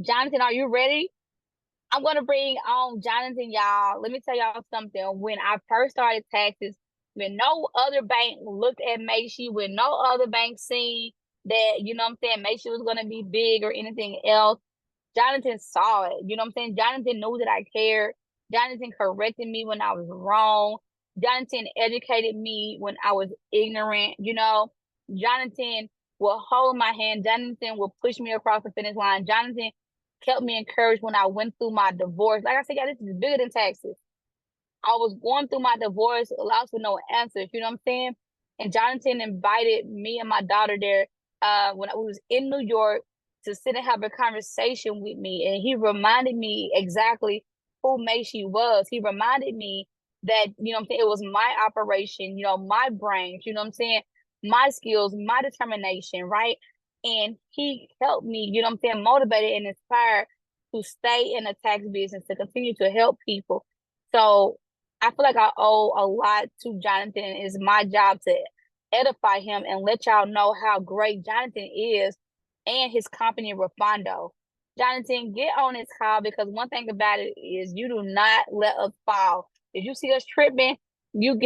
Jonathan, are you ready? I'm gonna bring on Jonathan, y'all. Let me tell y'all something. When I first started taxes, when no other bank looked at Macy, when no other bank seen that, what I'm saying, Macy was gonna be big or anything else, Jonathan saw it. You know what I'm saying? Jonathan knew that I cared. Jonathan corrected me when I was wrong. Jonathan educated me when I was ignorant. Jonathan will hold my hand. Jonathan will push me across the finish line. Jonathan kept me encouraged when I went through my divorce. Like I said, yeah, this is bigger than taxes. I was going through my divorce, lost with no answers. You know what I'm saying? And Jonathan invited me and my daughter there when I was in New York to sit and have a conversation with me. And he reminded me exactly who Macy was. He reminded me that, what I'm saying, it was my operation, my brains, what I'm saying, my skills, my determination, right? And he helped me, what I'm saying, motivated and inspired to stay in the tax business, to continue to help people. So I feel like I owe a lot to Jonathan. It's my job to edify him and let y'all know how great Jonathan is and his company, Refundo. Jonathan, get on this call, because one thing about it is you do not let us fall. If you see us tripping, you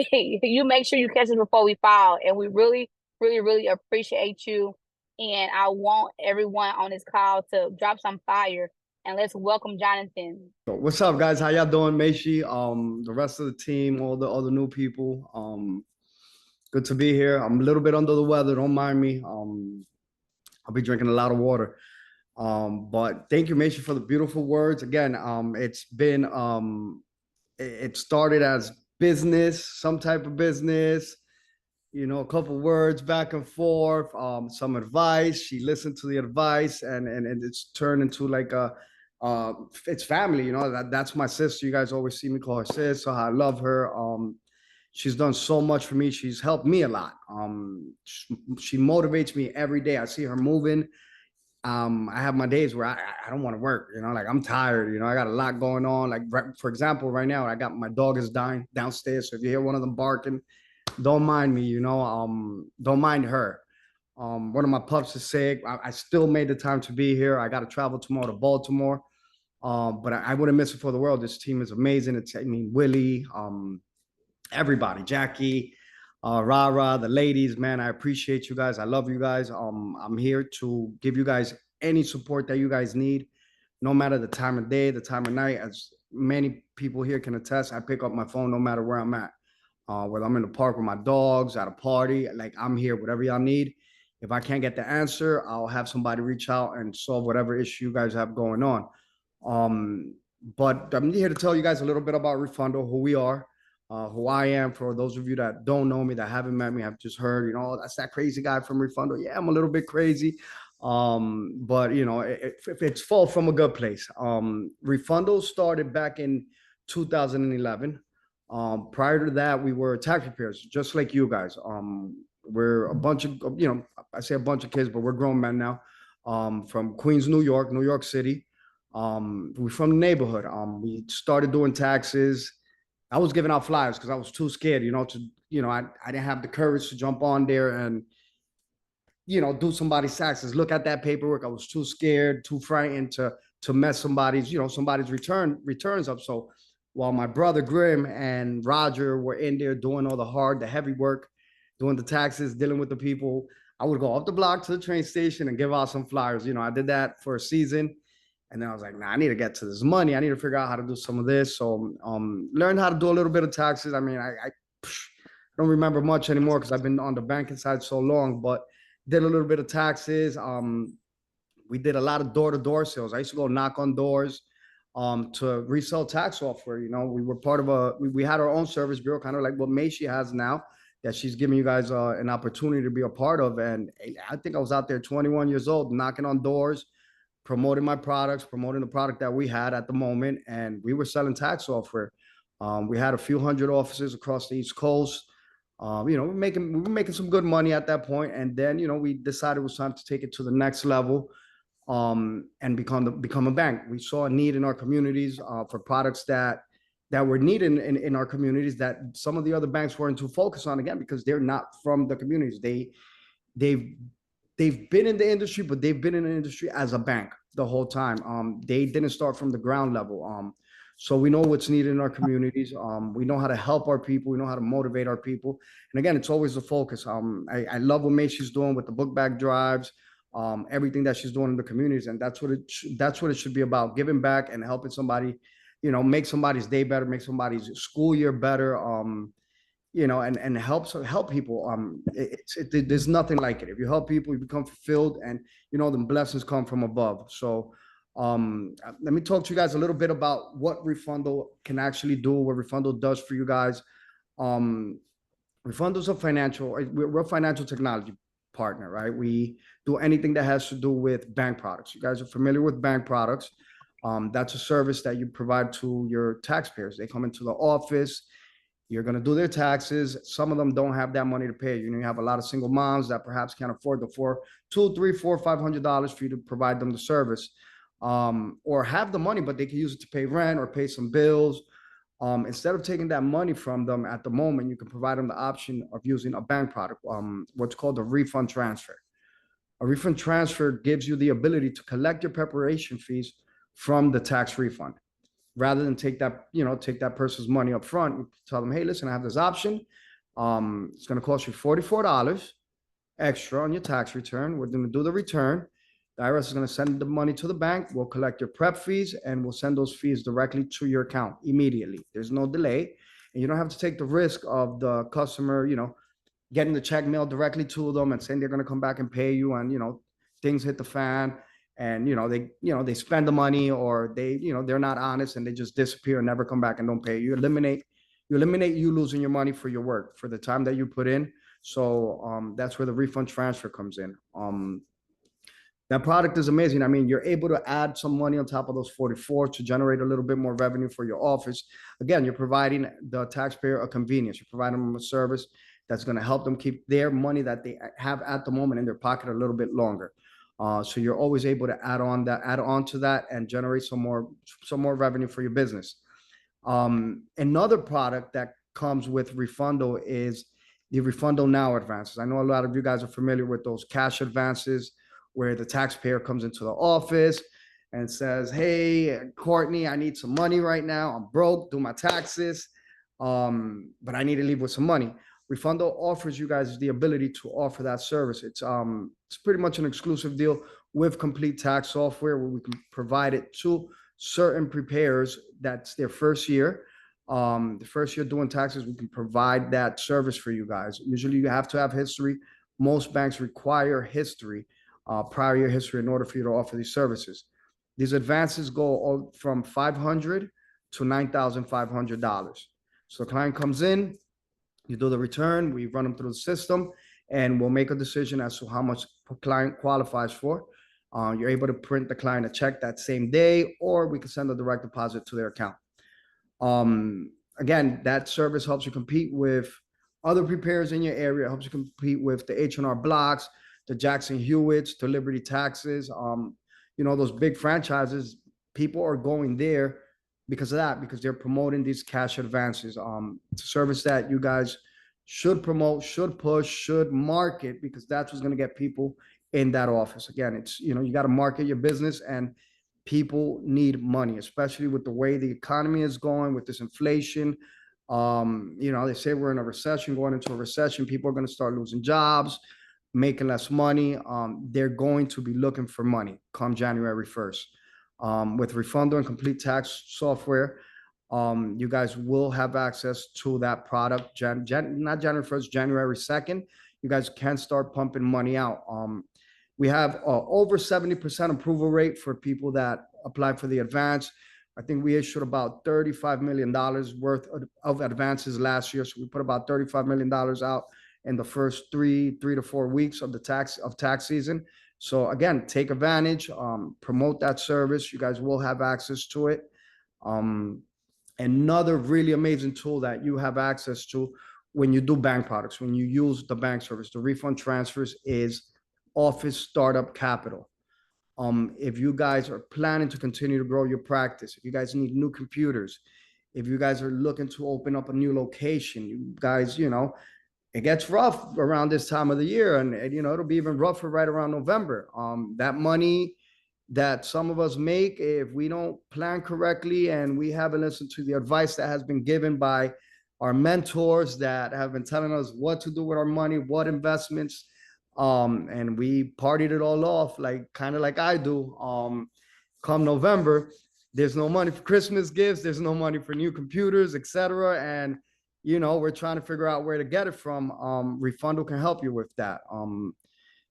make sure you catch us before we fall. And we really, really, really appreciate you. And I want everyone on this call to drop some fire, and let's welcome Jonathan. What's up, guys? How y'all doing, Macy? The rest of the team, all the new people. Good to be here. I'm a little bit under the weather. Don't mind me. I'll be drinking a lot of water. But thank you, Macy, for the beautiful words. Again, it's been it started as business, some type of business. A couple words back and forth, some advice. She listened to the advice, and it's turned into like it's family. That's my sister. You guys always see me call her sis, so I love her. She's done so much for me. She's helped me a lot. She motivates me every day. I see her moving. I have my days where I don't want to work, like I'm tired, I got a lot going on. Like, for example, right now, I got my dog is dying downstairs. So if you hear one of them barking, don't mind me, don't mind her. One of my pups is sick. I still made the time to be here. I got to travel tomorrow to Baltimore. But I wouldn't miss it for the world. This team is amazing. Willie, everybody, Jackie, Rara, the ladies, man, I appreciate you guys. I love you guys. I'm here to give you guys any support that you guys need, no matter the time of day, the time of night. As many people here can attest, I pick up my phone no matter where I'm at. Whether I'm in the park with my dogs, at a party, like I'm here, whatever y'all need. If I can't get the answer, I'll have somebody reach out and solve whatever issue you guys have going on. But I'm here to tell you guys a little bit about Refundo, who we are, who I am. For those of you that don't know me, that haven't met me, I've just heard, that's that crazy guy from Refundo. Yeah, I'm a little bit crazy. But it's fall from a good place. Refundo started back in 2011. Prior to that, we were tax preparers, just like you guys. We're a bunch of, I say a bunch of kids, but we're grown men now, from Queens, New York City. We're from the neighborhood. We started doing taxes. I was giving out flyers because I was too scared, I didn't have the courage to jump on there and, do somebody's taxes, look at that paperwork. I was too scared, too frightened to mess somebody's returns up. So while my brother Grim and Roger were in there doing all the heavy work, doing the taxes, dealing with the people, I would go up the block to the train station and give out some flyers. I did that for a season. And then I was like, nah, I need to get to this money. I need to figure out how to do some of this. So learned how to do a little bit of taxes. I mean, I don't remember much anymore because I've been on the banking side so long, but did a little bit of taxes. We did a lot of door-to-door sales. I used to go knock on doors to resell tax software. We were part of we had our own service bureau, kind of like what Macy has now, that she's giving you guys an opportunity to be a part of. And I think I was out there 21 years old, knocking on doors, promoting my products, promoting the product that we had at the moment. And we were selling tax software. We had a few hundred offices across the East Coast. We were making some good money at that point. And then, we decided it was time to take it to the next level, and become a bank. We saw a need in our communities for products that were needed in our communities that some of the other banks weren't too focused on, again, because they're not from the communities. They've they've been in the industry, but they've been in the industry as a bank the whole time. They didn't start from the ground level. So we know what's needed in our communities. We know how to help our people. We know how to motivate our people. And again, it's always the focus. I love what Macy's doing with the book bag drives, everything that she's doing in the communities, and that's what it should be about: giving back and helping somebody, make somebody's day better, make somebody's school year better. And help people. There's nothing like it. If you help people, you become fulfilled, and the blessings come from above. So let me talk to you guys a little bit about what Refundo can actually do, what Refundo does for you guys. um Refundo's we're a financial technology partner, right? We do anything that has to do with bank products. You guys are familiar with bank products. That's a service that you provide to your taxpayers. They come into the office. You're going to do their taxes. Some of them don't have that money to pay. You have a lot of single moms that perhaps can't afford the $2, $3, $4, $500 for you to provide them the service, or have the money, but they can use it to pay rent or pay some bills. Instead of taking that money from them at the moment, you can provide them the option of using a bank product, what's called a refund transfer. A refund transfer gives you the ability to collect your preparation fees from the tax refund, rather than take that person's money up front. You tell them, hey, listen, I have this option. It's going to cost you $44 extra on your tax return. We're going to do the return. The IRS is going to send the money to the bank. We'll collect your prep fees, and we'll send those fees directly to your account immediately. There's no delay. And you don't have to take the risk of the customer, getting the check mailed directly to them and saying they're going to come back and pay you. And, things hit the fan, and, they spend the money, or they're not honest and they just disappear and never come back and don't pay you. You eliminate you losing your money for your work, for the time that you put in. So that's where the refund transfer comes in. That product is amazing. I mean, you're able to add some money on top of those 44 to generate a little bit more revenue for your office. Again, you're providing the taxpayer a convenience. You're providing them a service that's going to help them keep their money that they have at the moment in their pocket a little bit longer. So you're always able to add on to that and generate some more revenue for your business. Another product that comes with Refundo is the Refundo Now advances. I know a lot of you guys are familiar with those cash advances, where the taxpayer comes into the office and says, hey, Courtney, I need some money right now. I'm broke, do my taxes, but I need to leave with some money. Refundo offers you guys the ability to offer that service. It's pretty much an exclusive deal with Complete Tax Software, where we can provide it to certain preparers. That's their first year. The first year doing taxes, we can provide that service for you guys. Usually you have to have history. Most banks require history, prior year history, in order for you to offer these services. These advances go from $500 to $9,500. So the client comes in, you do the return, we run them through the system, and we'll make a decision as to how much the client qualifies for. You're able to print the client a check that same day, or we can send a direct deposit to their account. Again, that service helps you compete with other preparers in your area. It helps you compete with the H&R Blocks, the Jackson Hewitts, the Liberty Taxes. Those big franchises, people are going there because of that, because they're promoting these cash advances. It's a service that you guys should promote, should push, should market, because that's what's going to get people in that office. Again, it's, you got to market your business, and people need money, especially with the way the economy is going, with this inflation. They say we're in a recession, going into a recession. People are going to start losing jobs, making less money. They're going to be looking for money come January 1st. With Refundo and Complete Tax Software, you guys will have access to that product. Not January 1st, January 2nd. You guys can start pumping money out. We have over 70% approval rate for people that apply for the advance. I think we issued about $35 million worth of advances last year. So we put about $35 million out in the first three to 4 weeks of the tax season. So again, take advantage, promote that service. You guys will have access to it. Another really amazing tool that you have access to when you do bank products, when you use the bank service, the refund transfers, is Office Startup Capital. If you guys are planning to continue to grow your practice, if you guys need new computers, if you guys are looking to open up a new location, you guys, it gets rough around this time of the year, and you know, it'll be even rougher right around November. That money that some of us make, if we don't plan correctly and we haven't listened to the advice that has been given by our mentors that have been telling us what to do with our money, what investments, and we partied it all off, like kind of like I do. Come November, there's no money for Christmas gifts, there's no money for new computers, etc. And you know, we're trying to figure out where to get it from. Refundo can help you with that.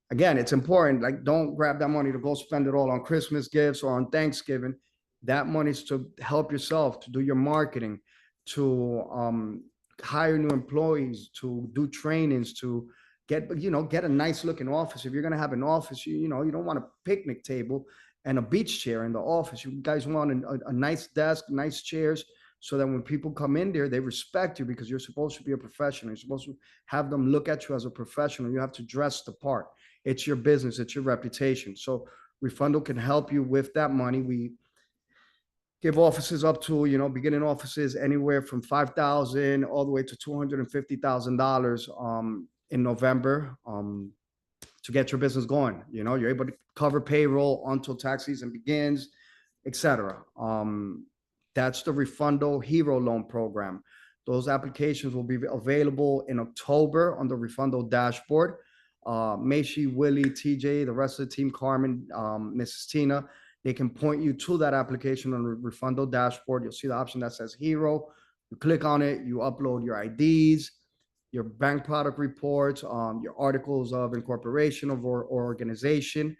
Again, it's important. Like, don't grab that money to go spend it all on Christmas gifts or on Thanksgiving. That money's to help yourself, to do your marketing, to hire new employees, to do trainings, to get a nice looking office. If you're gonna have an office, you know, you don't want a picnic table and a beach chair in the office. You guys want a nice desk, nice chairs, so that when people come in there, they respect you, because you're supposed to be a professional. You're supposed to have them look at you as a professional. You have to dress the part. It's your business, it's your reputation. So Refundo can help you with that money. We give offices up to, you know, beginning offices anywhere from $5,000 all the way to $250,000 in November to get your business going. You know, you're able to cover payroll until tax season begins, etc. That's the Refundo Hero Loan Program. Those applications will be available in October on the Refundo dashboard. Macy, Willie, TJ, the rest of the team, Carmen, Mrs. Tina, they can point you to that application on the Refundo dashboard. You'll see the option that says Hero. You click on it, you upload your IDs, your bank product reports, your articles of incorporation of or organization,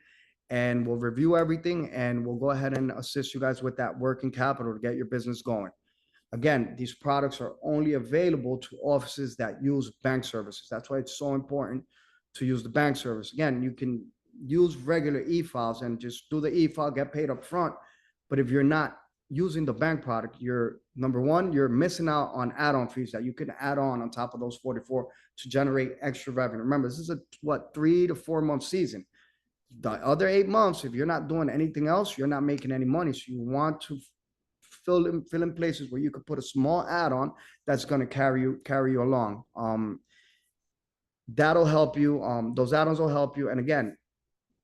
and we'll review everything, and we'll go ahead and assist you guys with that working capital to get your business going. Again, these products are only available to offices that use bank services. That's why it's so important to use the bank service. Again, you can use regular e-files and just do the e-file, get paid up front. But if you're not using the bank product, you're, number one, you're missing out on add-on fees that you can add on top of those 44 to generate extra revenue. Remember, this is a 3 to 4 month season. The other 8 months, if you're not doing anything else, you're not making any money. So you want to fill in places where you could put a small add-on that's going to carry you along. That'll help you. Those add-ons will help you. And again,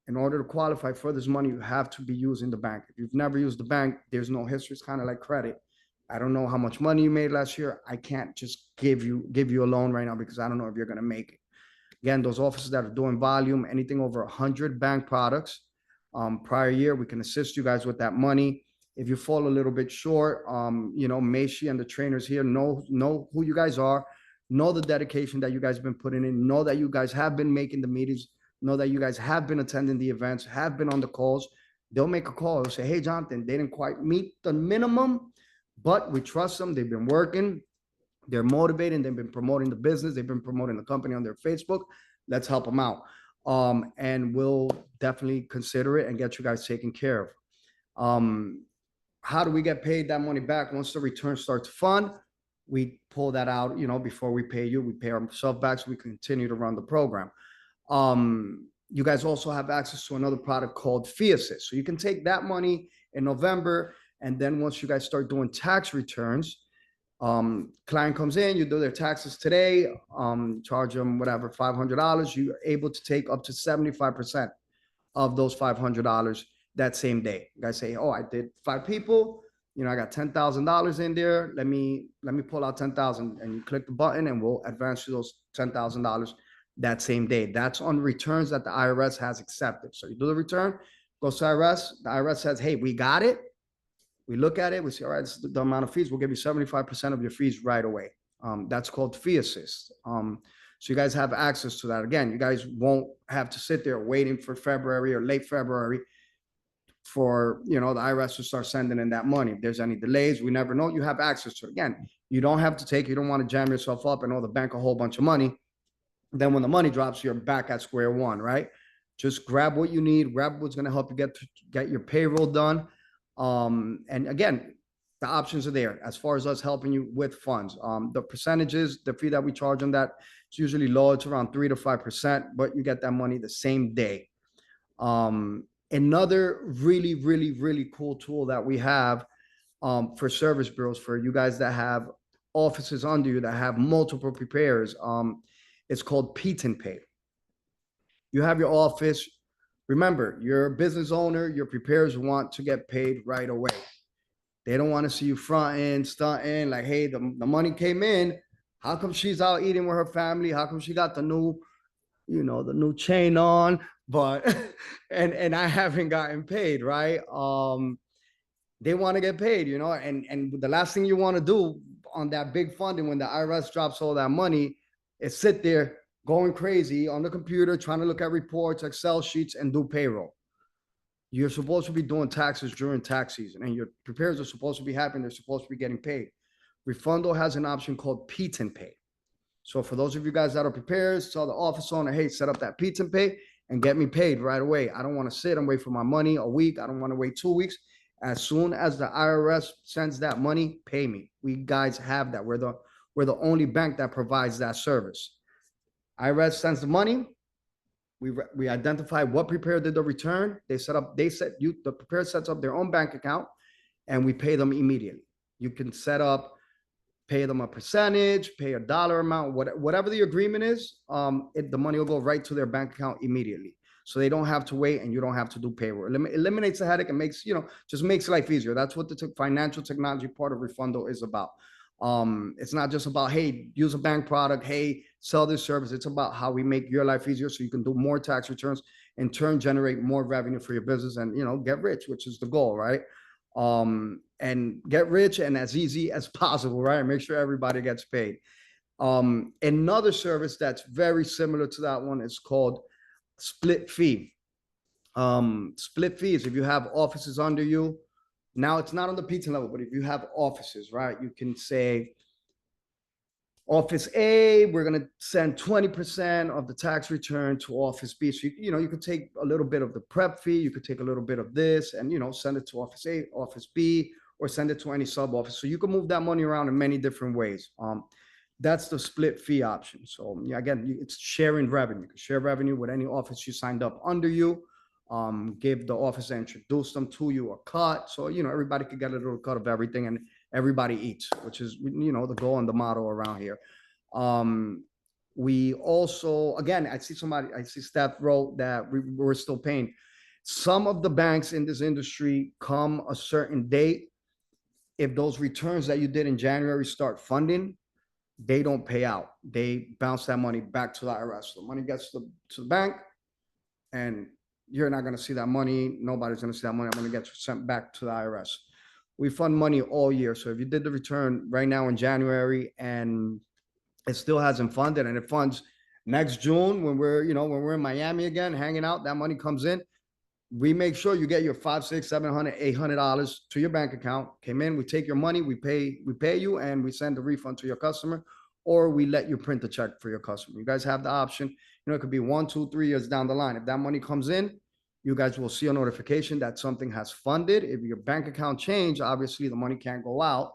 in order to qualify for this money, you have to be using the bank. If you've never used the bank, there's no history. It's kind of like credit. I don't know how much money you made last year. I can't just give you a loan right now because I don't know if you're going to make it. Again, those offices that are doing volume, anything over 100 bank products prior year, we can assist you guys with that money. If you fall a little bit short, you know, Macy and the trainers here know who you guys are, know the dedication that you guys have been putting in, know that you guys have been making the meetings, know that you guys have been attending the events, have been on the calls. They'll make a call. They'll say, hey, Jonathan, they didn't quite meet the minimum, but we trust them. They've been working. They're motivating. They've been promoting the business. They've been promoting the company on their Facebook. Let's help them out. And we'll definitely consider it and get you guys taken care of. How do we get paid that money back? Once the return starts to fund, we pull that out, you know, before we pay you. We pay ourselves back so we continue to run the program. You guys also have access to another product called Fee Assist. So you can take that money in November, and then once you guys start doing tax returns, client comes in, you do their taxes today, charge them whatever, $500. You're able to take up to 75% of those $500 that same day. You guys say, oh, I did 5 people, you know, I got $10,000 in there. Let me pull out 10,000, and you click the button and we'll advance you those $10,000 that same day. That's on returns that the IRS has accepted. So you do the return, goes to IRS, the IRS says, hey, we got it. We look at it, we say, all right, this is the amount of fees. We'll give you 75% of your fees right away. That's called Fee Assist. So you guys have access to that. Again, you guys won't have to sit there waiting for February or late February for, you know, the IRS to start sending in that money. If there's any delays, we never know. You have access to it. Again, you don't have to take, you don't want to jam yourself up and owe the bank a whole bunch of money. Then when the money drops, you're back at square one, right? Just grab what you need, grab what's going to help you get your payroll done. And again, the options are there as far as us helping you with funds. The percentages, the fee that we charge on that, it's usually low. It's around 3 to 5%, but you get that money the same day. Another really, really, really cool tool that we have for service bureaus, for you guys that have offices under you that have multiple preparers, It's called Pete and Pay. You have your office. Remember, you're a business owner. Your preparers want to get paid right away. They don't want to see you fronting, stunting, like, hey, the money came in. How come she's out eating with her family? How come she got the new, the new chain on, but and I haven't gotten paid, right? They want to get paid, and the last thing you want to do on that big funding when the IRS drops all that money is sit there going crazy on the computer trying to look at reports, Excel sheets, and do payroll. You're supposed to be doing taxes during tax season, and your preparers are supposed to be happy and they're supposed to be getting paid. Refundo has an option called Pete and Pay. So for those of you guys that are preparers, tell the office owner, hey, set up that Pete and Pay and get me paid right away. I don't want to sit and wait for my money a week. I don't want to wait 2 weeks. As soon as the IRS sends that money, pay me. We guys have that. We're the only bank that provides that service. IRS sends the money. We identify what preparer did the return. The preparer sets up their own bank account and we pay them immediately. You can pay them a percentage, pay a dollar amount, whatever the agreement is, the money will go right to their bank account immediately. So they don't have to wait and you don't have to do payroll. It eliminates the headache and just makes life easier. That's what the financial technology part of Refundo is about. It's not just about, hey, use a bank product, hey, sell this service. It's about how we make your life easier so you can do more tax returns, in turn generate more revenue for your business and get rich, which is the goal, right? And get rich and as easy as possible, right? And make sure everybody gets paid. Another service that's very similar to that one is called split fee. Split fees, if you have offices under you, now it's not on the pizza level, but if you have offices, right, you can say, Office A, we're going to send 20% of the tax return to Office B. So, you could take a little bit of the prep fee, you could take a little bit of this and, send it to Office A, Office B, or send it to any sub office. So you can move that money around in many different ways. That's the split fee option. So again, it's sharing revenue. You can share revenue with any office you signed up under you. Give the office that introduced them to you a cut. So, everybody could get a little cut of everything and everybody eats, which is, the goal and the motto around here. We also, again, I see Steph wrote that we're still paying. Some of the banks in this industry come a certain date. If those returns that you did in January start funding, they don't pay out. They bounce that money back to the IRS. The money gets to the bank and you're not going to see that money. Nobody's going to see that money. I'm going to get sent back to the IRS. We fund money all year. So if you did the return right now in January and it still hasn't funded and it funds next June when we're in Miami again, hanging out, that money comes in. We make sure you get your $500, $600, $700, $800 to your bank account. Came in, we take your money, we pay you, and we send the refund to your customer, or we let you print the check for your customer. You guys have the option. It could be 1, 2, 3 years down the line. If that money comes in, you guys will see a notification that something has funded. If your bank account changed, obviously the money can't go out.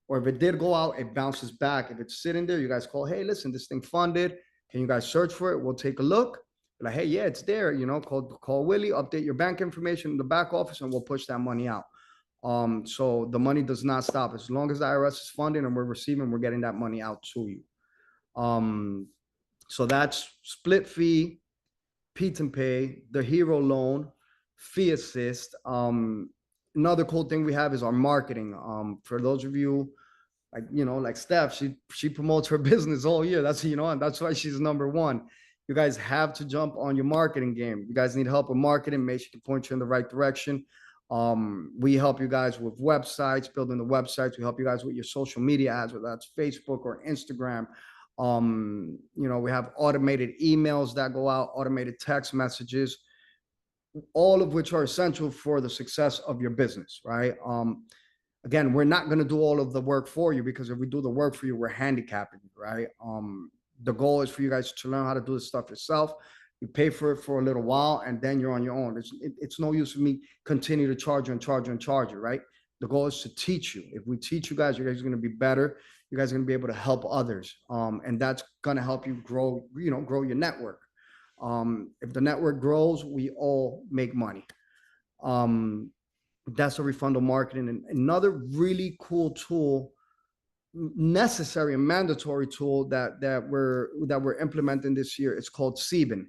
Or if it did go out, it bounces back. If it's sitting there, you guys call, hey, listen, this thing funded. Can you guys search for it? We'll take a look. Like, hey, yeah, it's there. Call Willie, update your bank information in the back office, and we'll push that money out. So the money does not stop. As long as the IRS is funding and we're receiving, we're getting that money out to you. So that's split fee, Pete and Pay, the hero loan, fee assist. Another cool thing we have is our marketing. For those of you like Steph, she promotes her business all year. And that's why she's number one. You guys have to jump on your marketing game. You guys need help with marketing. Make sure to point you in the right direction. We help you guys with websites, building the websites. We help you guys with your social media ads, whether that's Facebook or Instagram. We have automated emails that go out, automated text messages, all of which are essential for the success of your business, right? Again, we're not going to do all of the work for you because if we do the work for you, we're handicapping you, right? The goal is for you guys to learn how to do this stuff yourself. You pay for it for a little while and then you're on your own. It's no use for me continue to charge you, right? The goal is to teach you. If we teach you guys are going to be better. You guys are going to be able to help others. And that's going to help you grow your network. If the network grows, we all make money. That's a Refundo marketing. And another really cool tool necessary and mandatory tool that we're implementing this year. It's called CBIN.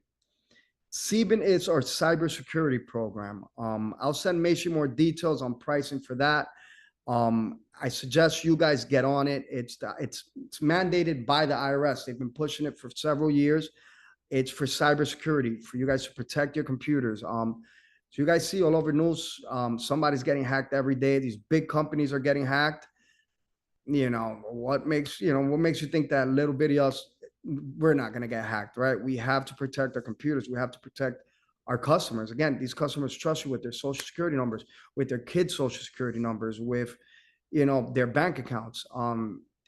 CBIN is our cybersecurity program. I'll send Macy more details on pricing for that. I suggest you guys get on it. It's mandated by the IRS. They've been pushing it for several years. It's for cybersecurity, for you guys to protect your computers. So you guys see all over news, somebody's getting hacked every day. These big companies are getting hacked. What makes you think that little bitty us, we're not going to get hacked, right? We have to protect our computers. We have to protect our customers. Again, these customers trust you with their social security numbers, with their kids' social security numbers, with, their bank accounts.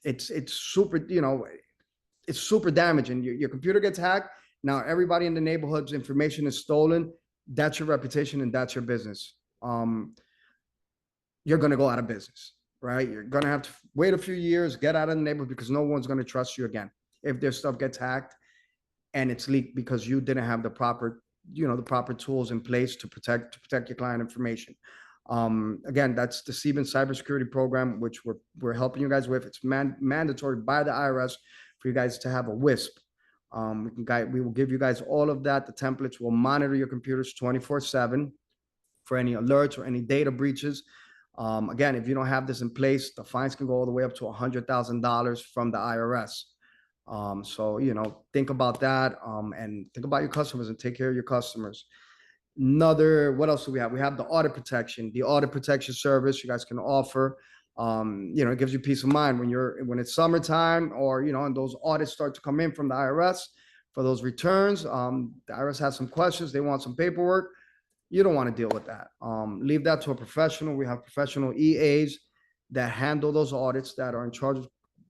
It's super, it's super damaging. Your computer gets hacked. Now everybody in the neighborhood's information is stolen. That's your reputation and that's your business. You're going to go out of business. Right? You're going to have to wait a few years, get out of the neighborhood, because no one's going to trust you again if their stuff gets hacked and it's leaked because you didn't have the proper tools in place to protect your client information. Again, that's the CBIN cybersecurity program, which we're helping you guys with. It's mandatory by the IRS for you guys to have a WISP. We will give you guys all of that. The templates will monitor your computers 24/7 for any alerts or any data breaches. Again, if you don't have this in place, the fines can go all the way up to $100,000 from the IRS. So, think about that, and think about your customers and take care of your customers. What else do we have? We have the audit protection service you guys can offer. It gives you peace of mind when it's summertime, or, and those audits start to come in from the IRS for those returns. The IRS has some questions. They want some paperwork. You don't want to deal with that. Leave that to a professional. We have professional EAs that handle those audits, that are in charge of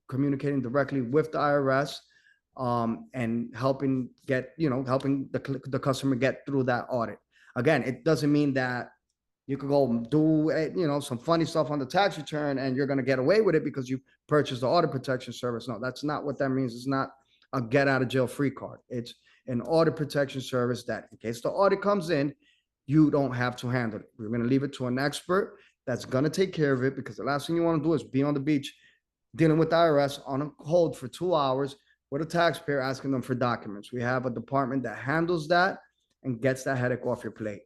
communicating directly with the IRS, and helping the customer get through that audit. Again, it doesn't mean that you could go do some funny stuff on the tax return and you're going to get away with it because you purchased the audit protection service. No, that's not what that means. It's not a get out of jail free card. It's an audit protection service that, in case the audit comes in, you don't have to handle it. We're going to leave it to an expert that's going to take care of it, because the last thing you want to do is be on the beach dealing with the IRS on a hold for 2 hours with a taxpayer asking them for documents. We have a department that handles that and gets that headache off your plate.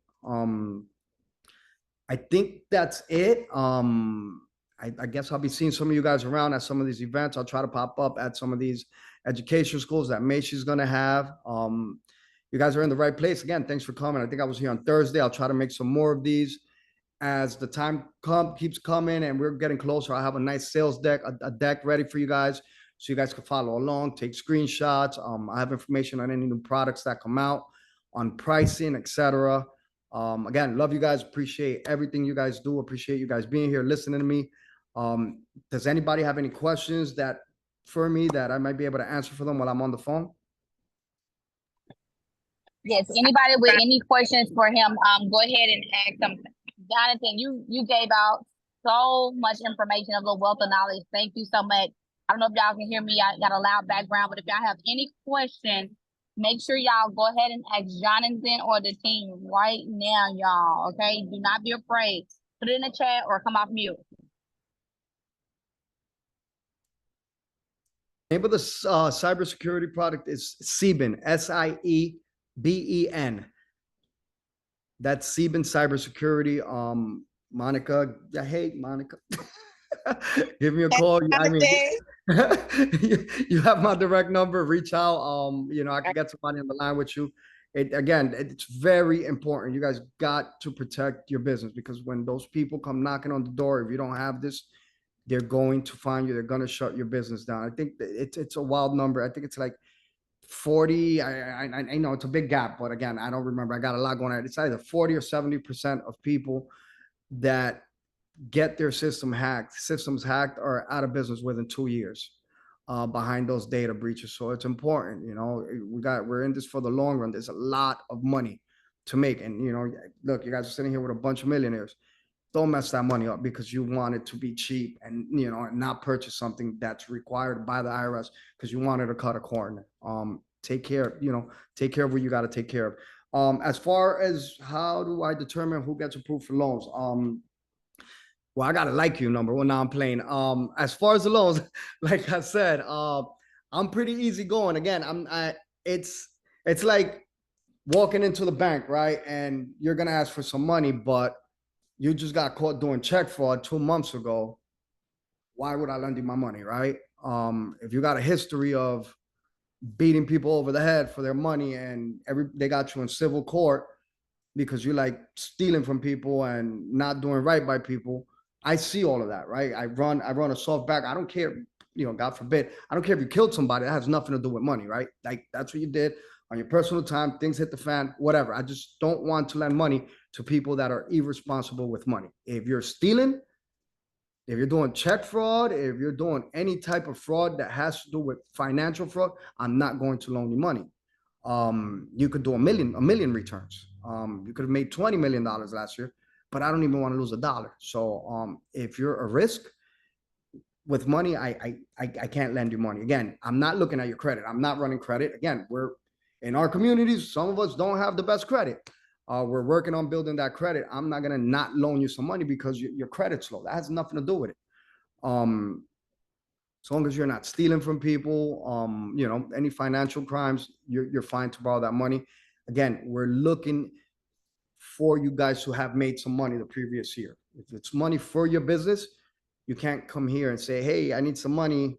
I think that's it. I guess I'll be seeing some of you guys around at some of these events. I'll try to pop up at some of these education schools that Macy's going to have. You guys are in the right place. Again, thanks for coming. I think I was here on Thursday. I'll try to make some more of these as the time keeps coming and we're getting closer. I have a nice sales deck, a deck ready for you guys, so you guys can follow along, take screenshots. I have information on any new products that come out, on pricing, etc. Again, love you guys. Appreciate everything you guys do. Appreciate you guys being here, listening to me. Does anybody have any questions for me that I might be able to answer for them while I'm on the phone? Yes, anybody with any questions for him, go ahead and ask them. Jonathan, you gave out so much information of the wealth of knowledge. Thank you so much. I don't know if y'all can hear me. I got a loud background, but if y'all have any question, make sure y'all go ahead and ask Jonathan or the team right now, y'all. Okay, do not be afraid. Put it in the chat or come off mute. The name of the cybersecurity product is CBIN, SIEBEN. That's CBIN Cybersecurity. Monica, I hate Monica. Give me a call. I mean, you have my direct number. Reach out. I can get somebody on the line with you. It's very important. You guys got to protect your business, because when those people come knocking on the door, if you don't have this, they're going to find you. They're going to shut your business down. I think it's a wild number. I think it's like 40. I know it's a big gap, but again, I don't remember. I got a lot going on. It's either 40 or 70% of people that get their systems hacked are out of business within 2 years behind those data breaches. So it's important. We're in this for the long run. There's a lot of money to make. And, look, you guys are sitting here with a bunch of millionaires. Don't mess that money up because you want it to be cheap and, not purchase something that's required by the IRS because you wanted to cut a corner. Take care of what you got to take care of. As far as how do I determine who gets approved for loans? Well, I gotta like you, number one. Now I'm playing. As far as the loans, like I said, I'm pretty easy going. Again, it's like walking into the bank, right? And you're gonna ask for some money, but you just got caught doing check fraud 2 months ago. Why would I lend you my money, right? If you got a history of beating people over the head for their money and they got you in civil court because you like stealing from people and not doing right by people. I see all of that, right? I run a soft back. I don't care, God forbid. I don't care if you killed somebody. That has nothing to do with money, right? Like that's what you did on your personal time. Things hit the fan, whatever. I just don't want to lend money to people that are irresponsible with money. If you're stealing, if you're doing check fraud, if you're doing any type of fraud that has to do with financial fraud, I'm not going to loan you money. You could do a million returns. You could have made $20 million last year, but I don't even want to lose a dollar. So if you're a risk with money, I can't lend you money. Again, I'm not looking at your credit. I'm not running credit. Again, we're in our communities. Some of us don't have the best credit. We're working on building that credit. I'm not gonna not loan you some money because your credit's low. That has nothing to do with it. As long as you're not stealing from people, any financial crimes, you're fine to borrow that money. Again, we're looking for you guys who have made some money the previous year. If it's money for your business, you can't come here and say, hey, I need some money,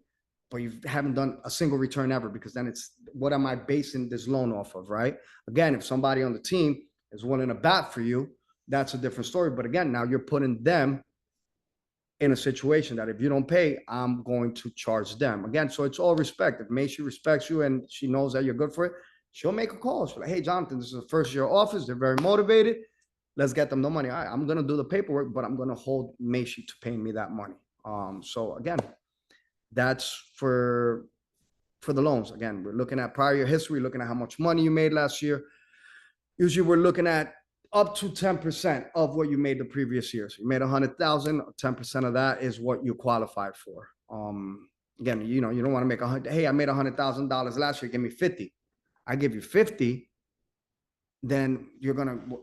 but you haven't done a single return ever, because then it's, what am I basing this loan off of, right? Again, if somebody on the team is willing to bat for you, that's a different story. But again, now you're putting them in a situation that if you don't pay, I'm going to charge them. Again, so it's all respect. If Macy respects you and she knows that you're good for it, she'll make a call. She'll be like, hey, Jonathan, this is the first year office. They're very motivated. Let's get them the money. All right, I'm going to do the paperwork, but I'm going to hold Macy to paying me that money. So again, that's for the loans. Again, we're looking at prior year history, looking at how much money you made last year. Usually we're looking at up to 10% of what you made the previous year. So you made 100,000, 10% of that is what you qualified for. Again, you don't want to make 100. Hey, I made $100,000 last year. Give me 50. I give you 50. Then you're going to,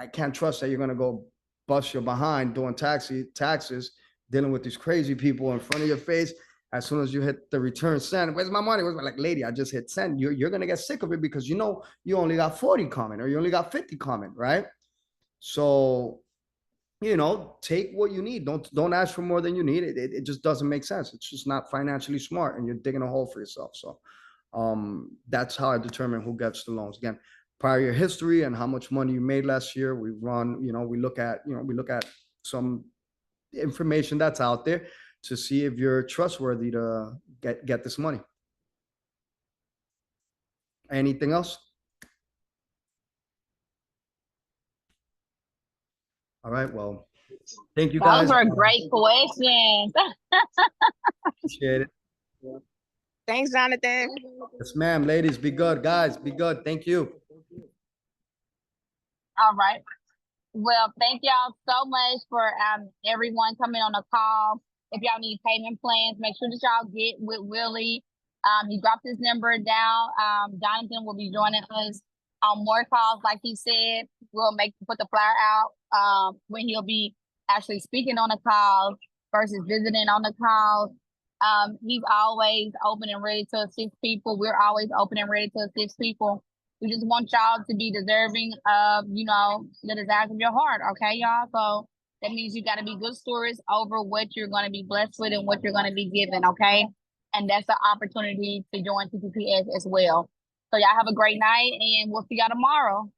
I can't trust that you're going to go bust your behind doing taxes, dealing with these crazy people in front of your face. As soon as you hit the return send, where's my money? Like, lady, I just hit send. You're going to get sick of it because you only got 40 coming, or you only got 50 coming, right? So, take what you need. Don't ask for more than you need. It just doesn't make sense. It's just not financially smart, and you're digging a hole for yourself. So that's how I determine who gets the loans. Again, prior year history and how much money you made last year. We look at some information that's out there to see if you're trustworthy to get this money. Anything else? All right. Well, thank you guys. Those were great questions. Appreciate it. Thanks, Jonathan. Yes, ma'am. Ladies, be good. Guys, be good. Thank you. All right. Well, thank y'all so much for everyone coming on the call. If y'all need payment plans, make sure that y'all get with Willie. He dropped his number down. Jonathan will be joining us on more calls, like he said. We'll put the flyer out when he'll be actually speaking on the calls versus visiting on the calls. He's always open and ready to assist people. We're always open and ready to assist people. We just want y'all to be deserving of, the desires of your heart. Okay, y'all? So that means you got to be good stewards over what you're going to be blessed with and what you're going to be given. Okay. And that's the opportunity to join TPPS as well. So y'all have a great night, and we'll see y'all tomorrow.